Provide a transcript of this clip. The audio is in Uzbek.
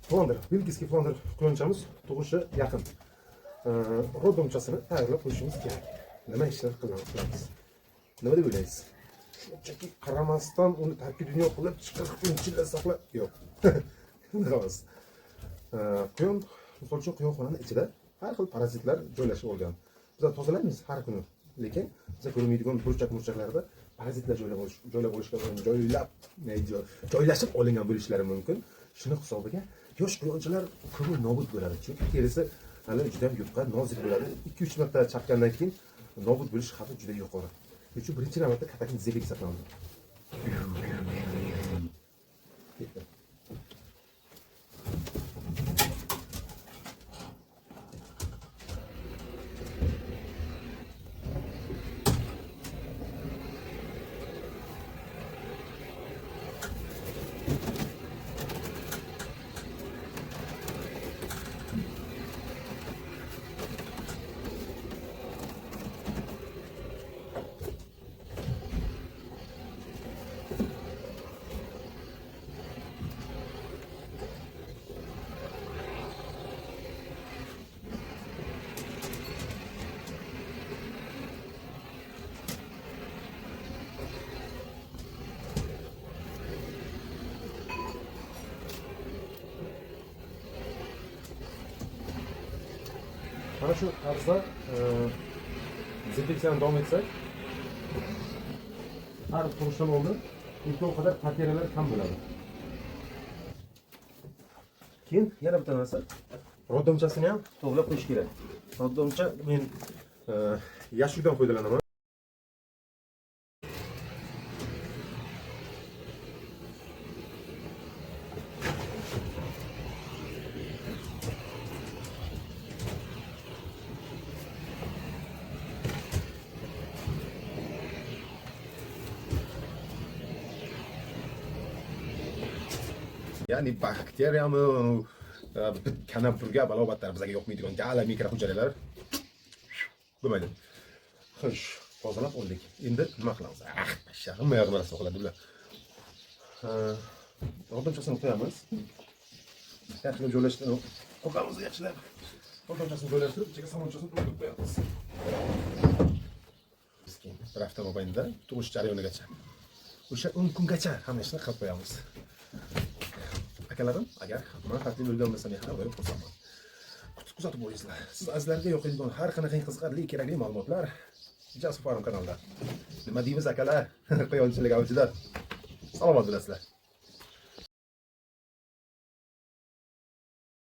Flander, belgiyskiy Flander quyonchamiz tug'ishi yaqin. Roddomchasini tayyorlab qo'yishimiz kerak. Nima ishlar qilamiz? Nima deb o'ylaysiz? Shunchaki qaramasdan uni tarki dunyo qilib chiqarib kunchilar saqlab yo'q. Xolos. Quyon, misol uchun quyonxonaning ichida har xil parazitlar joylashib olgan. Biz tozalaymiz har kuni, lekin biz ko'rmaydigan burchak-murchaklarda parazitlar joylashib olingan bo'lishlari mumkin. Shuni hisobiga yosh quyonchalar ko'p nobud bo'ladi. Chunki terisi hali juda yupqa, nozik bo'ladi. 2-3 marta chaqqandan keyin nobud bo'lish xavfi juda yuqori. Shuning uchun birinchi navbatda katakni zebek saqlanadi. Mana shu tarzda dezinfeksiyani davom etsak, har tug'ishdan oldin imkon qadar bakteriyalar kam bo'ladi. Keyin yana bitta narsa, roddomchasini ham to'g'rilab qo'yish kerak. Roddomcha men yashikdan foydalanaman. Ya'ni bakteriyami, kanapurga balobatlar bizga yo'qmaydigan jala mikrohujayralar bo'lmaydi. Xo'sh, tozalab oldik. Endi nima qilamiz? Hamma yoqni narsa qiladi bular. Roddomchasini qo'yamiz. Yaxshilab joylashtirib qo'yamiz, yaxshilab. Roddomchasini joylashtirib, ichiga somonchasini to'ldirib qo'yamiz. Bir hafta mobaynida tug'ish jarayonigacha. O'sha 10 kungacha hamma ishni qilib qo'yamiz. Akalarim, agar manfaatli bo'lgan bo'lsa, men ham berib qo'yaman. Kuzatib qo'yinglar. Siz azizlarga yoqadigan har qanday qiziqarli, kerakli ma'lumotlar Jasur Farm kanalida. Nima deymiz akalar? Quyonchilik avjida. Salomat bo'lasizlar.